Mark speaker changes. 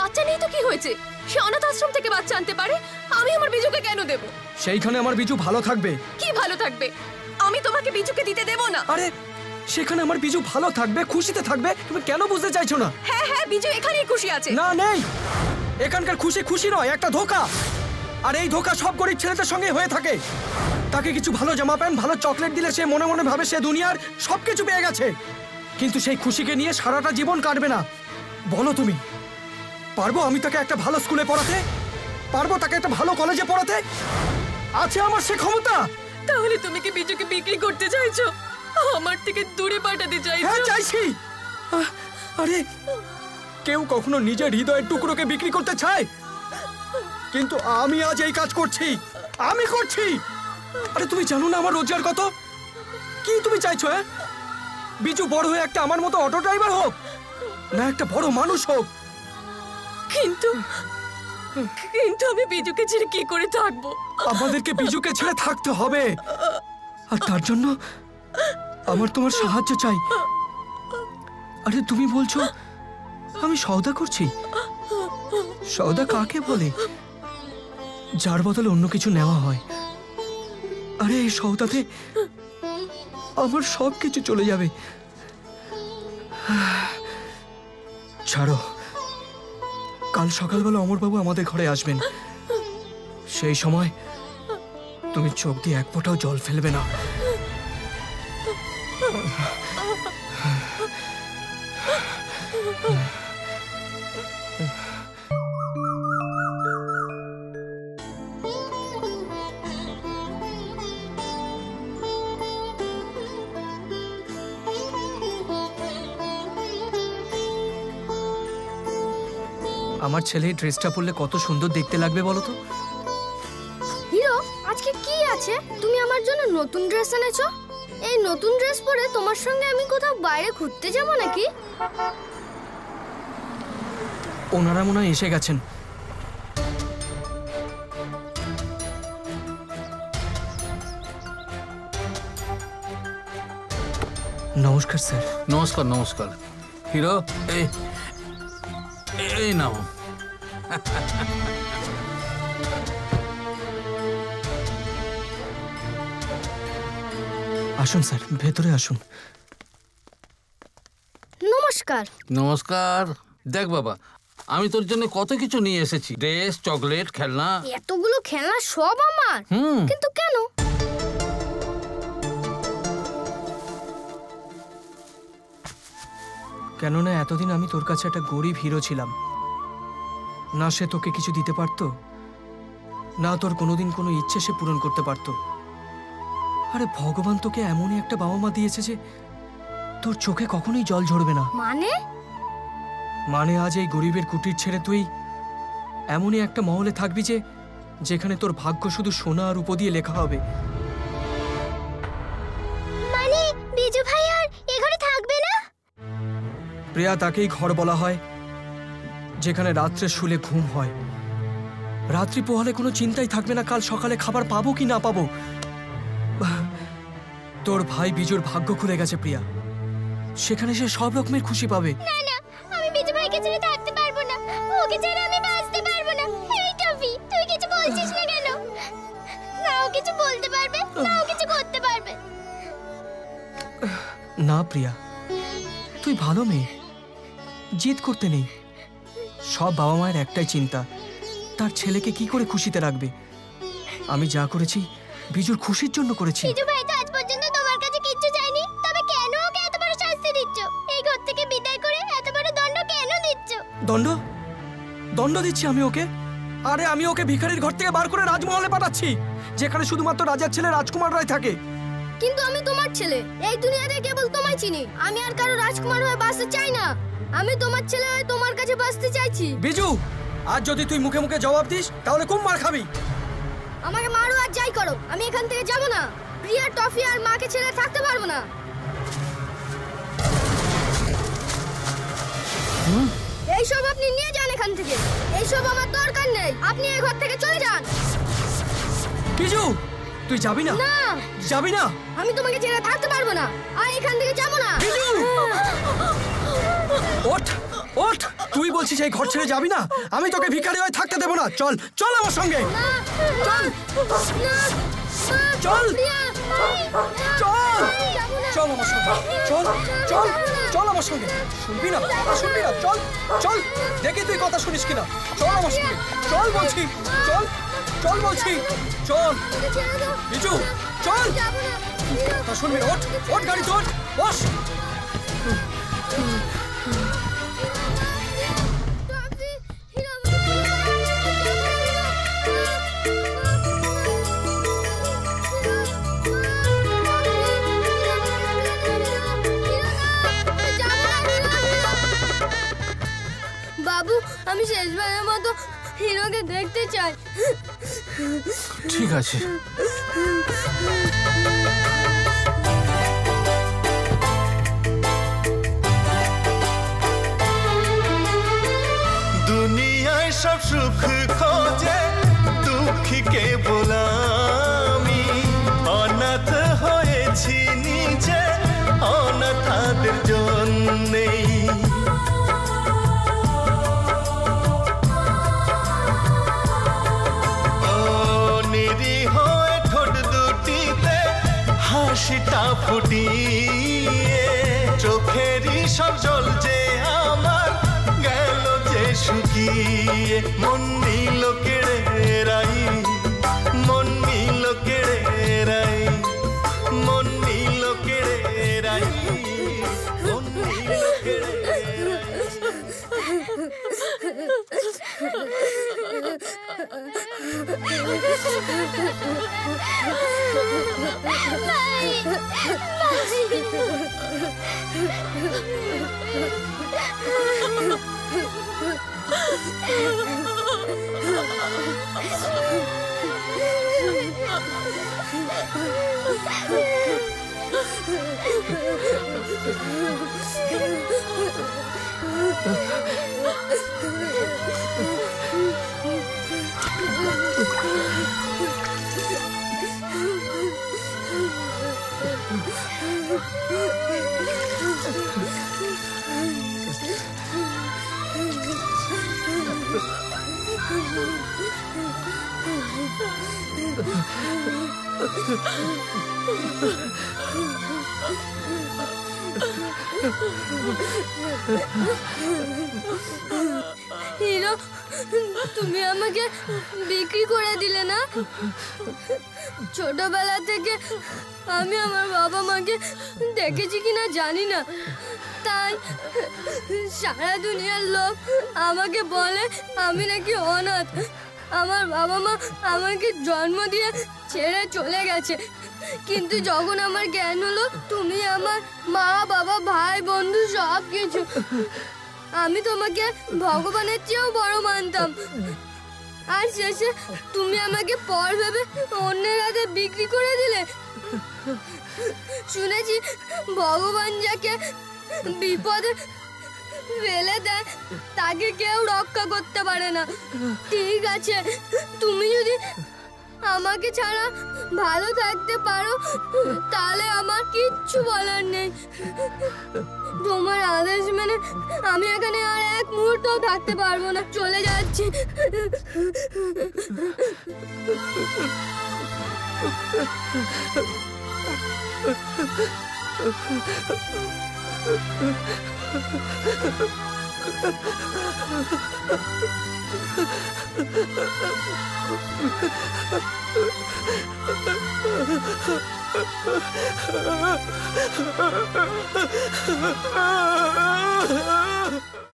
Speaker 1: বাচ্চা নেই তো কি হয়েছে? সে অনাথ আশ্রম থেকে বাচ্চা আনতে পারে, আমি আমার বিজুকে কেন দেব?
Speaker 2: সেইখানে আমার বিজু ভালো থাকবে।
Speaker 1: কি ভালো থাকবে? আমি তোমাকে বিজুকে দিতে দেব না।
Speaker 2: আরে সেখানে আমার বিজু ভালো থাকবে, খুশিতে থাকবে, তুমি কেন বুঝতে চাইছো না?
Speaker 1: হ্যাঁ হ্যাঁ, বিজু এখানেই খুশি আছে।
Speaker 2: না নেই, এখানকার খুশি খুশি নয়, একটা ধোঁকা। আর এই ধোঁকা সব গরিব ছেলেদের সঙ্গে হয়ে থাকে। তাকে কিছু ভালো জামা প্যান্ট, ভালো চকলেট দিলে সে মনে মনে ভাবে সে দুনিয়ার সবকিছু পেয়ে গেছে, কিন্তু সেই খুশিকে নিয়ে সারাটা জীবন কাটবে না। বলো তুমি, পারবো আমি তাকে একটা ভালো স্কুলে পড়াতে? পারবো তাকে একটা ভালো কলেজে পড়াতে? আছে আমার সে ক্ষমতা?
Speaker 1: তাহলে তুমি কি বিজুকে বিক্রি করতে চাইছো? আমার থেকে দূরে পাঠাতে চাইছো?
Speaker 2: হ্যাঁ চাইছি। আরে কেউ কখনো নিজের হৃদয়ের টুকরোকে বিক্রি করতে চায়? কিন্তু আমি আজ এই কাজ করছি, আমি করছি। আরে তুমি জানো না আমার রোজগার কত? কি তুমি চাইছো? হ্যাঁ, বিজু বড় হয়ে একটা আমার মতো অটো ড্রাইভার হোক, না একটা বড় মানুষ হোক?
Speaker 1: কিন্তু কিন্তু আমি বিজুকে ছেড়ে কি করে থাকবো?
Speaker 2: আমাদেরকে বিজুকে ছেড়ে থাকতে হবে, আর তার জন্য আমার তোমার সাহায্য চাই। আরে তুমি বলছো আমি সওদা করছি? সওদা কাকে বলে? যার বদলে অন্য কিছু নেওয়া হয়। আরে এই সওদাতে আমার সব কিছু চলে যাবে। ছাড়ো, কাল সকালবেলা অমরবাবু আমাদের ঘরে আসবেন। সেই সময় তুমি চোখ দিয়ে এক ফোঁটাও জল ফেলবে না। আমার ছেলে এই ড্রেসটা পরলে কত সুন্দর দেখতে লাগবে বলো তো?
Speaker 3: হিরো, আজকে কি আছে? তুমি আমার জন্য নতুন ড্রেস এনেছো? এই নতুন ড্রেস পরে তোমার সঙ্গে আমি কোথাও বাইরে ঘুরতে যাব নাকি?
Speaker 2: ওনারা মনে হয় এসে গেছেন। নমস্কার স্যার।
Speaker 4: নমস্কার নমস্কার। হিরো, এই নাও।
Speaker 2: আসুন স্যার, ভেতরে আসুন।
Speaker 3: নমস্কার।
Speaker 4: নমস্কার। দেখ বাবা, আমি তোর জন্য কত কিছু নিয়ে এসেছি, ড্রেস, চকলেট, খেলনা।
Speaker 3: এতগুলো খেলনা সব আমার? কিন্তু কেন?
Speaker 2: কেননা এতদিন আমি তোর কাছে একটা গরিব হিরো ছিলাম। না সে তোকে কিছু দিতে পারতো, না তোর কোনোদিন কোনো ইচ্ছে সে পূরণ করতে পারতো। আরে ভগবান তোকে এমনই একটা বাবা মা দিয়েছে যে তোর চোখে কখনোই জল ঝরবে না।
Speaker 3: মানে
Speaker 2: আজ এই গরিবের কুটির ছেড়ে তুই এমনই একটা মহলে থাকবি যে যেখানে তোর ভাগ্য শুধু সোনা আর রূপো দিয়ে লেখা হবে।
Speaker 3: মানে বিজু ভাই আর এ ঘরে থাকবে না?
Speaker 2: প্রিয়া, তাকেই ঘর বলা হয় যেখানে রাত্রে শুলে ঘুম হয়। রাত্রি পোহালে কোনো চিন্তাই থাকবে না কাল সকালে খাবার পাবো কি না পাবো। তোর ভাই বিজুর ভাগ্য খুলে গেছে প্রিয়া, সেখানে সে সব রকমের খুশি পাবে।
Speaker 3: না না, আমি বিজু ভাইকে ছেড়ে থাকতে পারবো না, ওকে ছাড়া আমি বাঁচতে পারবো না। এই টফি, তুই কিছু বলছিস না কেন? না ও কিছু বলতে পারবে, না ও কিছু করতে পারবে।
Speaker 2: না প্রিয়া, তুই ভালো মেয়ে, জিদ করতে নেই। সব বাবা মায়ের একটাই চিন্তা, তার ছেলেকে কি করে খুশিতে রাখবে। আমি যা করেছি বিজুর খুশির জন্য করেছি।
Speaker 3: বিজু ভাই তো আজ পর্যন্ত তোমার কাছে কিচ্ছু চাইনি, তবে কেন ওকে এত বড় শাস্তি দিচ্ছ? এই ঘর থেকে বিদায় করে এত বড় দণ্ড কেন দিচ্ছ?
Speaker 2: দণ্ড? দণ্ড দিচ্ছি আমি ওকে? আরে আমি ওকে ভিখারির ঘর থেকে বার করে রাজমহলে পাঠাচ্ছি, যেখানে শুধুমাত্র রাজার ছেলে রাজকুমাররাই থাকে।
Speaker 3: কিন্তু আমি তোমার ছেলে, এই দুনিয়াতে কেবল তোমায় চিনি। আমি আর কারো রাজকুমার হয়ে বাঁচতে চাই না, আমি তোমার ছেলে হয়ে তোমার কাছে বাঁচতে চাইছি।
Speaker 2: বিজু, আজ যদি তুই মুখে মুখে জবাব দিস তাহলে খুব মার খাবি।
Speaker 3: আমাকে মারো আর যাই করো, আমি এখান থেকে যাব না। প্রিয়া, টফি আর মাকে ছেড়ে থাকতে পারবো না। এইসব আপনি নিয়ে যান এখান থেকে, এইসব আমার দরকার নেই। আপনি এই ঘর থেকে চলে যান।
Speaker 2: বিজু, তুই যাবি না?
Speaker 3: না,
Speaker 2: যাবি না?
Speaker 3: আমি তোমাকে ছেড়ে থাকতে পারবো না, আর এখান থেকে যাব না।
Speaker 2: বিজু, ওঠ, ওঠ, তুই বলছিস এই ঘর ছেড়ে যাবি না? আমি তোকে ভিখারি হয়ে থাকতে দেবো না। চল চল আমার সঙ্গে, চল চল চল চল আমার সঙ্গে, চল চল চল আমার সঙ্গে। শুনবি না, শুনবি না? চল চল, দেখি তুই কথা শুনিস কিনা। চল আমার সঙ্গে, চল বলছি, চল চল বলছি, চল বিজু চল। কথা শুনবি না? ওঠ ওঠ, গাড়ি তোর, বস।
Speaker 3: বাবু, আমি শেষবারের মতো হিরোকে দেখতে চাই।
Speaker 4: ঠিক আছে।
Speaker 5: দুনিয়ায় সব সুখ খোঁজে দুঃখীকে বলামি, অনাথ হয়েছি নিজে অনাথাদের জন্যেই। হাসিটা ফুটিয়ে চোখেরই সব জল যে আমার গেল যে শুকিয়ে। মন নিল কেড়ে রাই, মন নিল কেড়ে রাই, মন নিল কেড়ে রাই, মন নিল কেড়ে
Speaker 3: হিরো, তুমি আমাকে বিক্রি করে দিলে না? ছোটবেলা থেকে আমি আমার বাবা মাকে দেখেছি কিনা জানি না, তাই সারা দুনিয়ার লোক আমাকে বলে আমি নাকি অনাথ। আমার বাবা মা আমাকে জন্ম দিয়ে ছেড়ে চলে গেছে, কিন্তু যখন আমার জ্ঞান হলো তুমি আমার মা বাবা ভাই বন্ধু সব কিছু। আমি তোমাকে ভগবানের চেয়েও বড় মানতাম, আর শেষে তুমি আমাকে পর ভেবে অন্যের হাতে বিক্রি করে দিলে। শুনেছি ভগবান যাকে বিপদে ফেলে দেয় তাকে কেউ রক্ষা করতে পারে না। ঠিক আছে, তুমি যদি আমাকে ছাড়া ভালো থাকতে পারো তাহলে আমার কিচ্ছু বলার নেই। তোমার আদেশ মেনে আমি এখানে আর এক মুহূর্তও থাকতে পারবো না, চলে যাচ্ছি।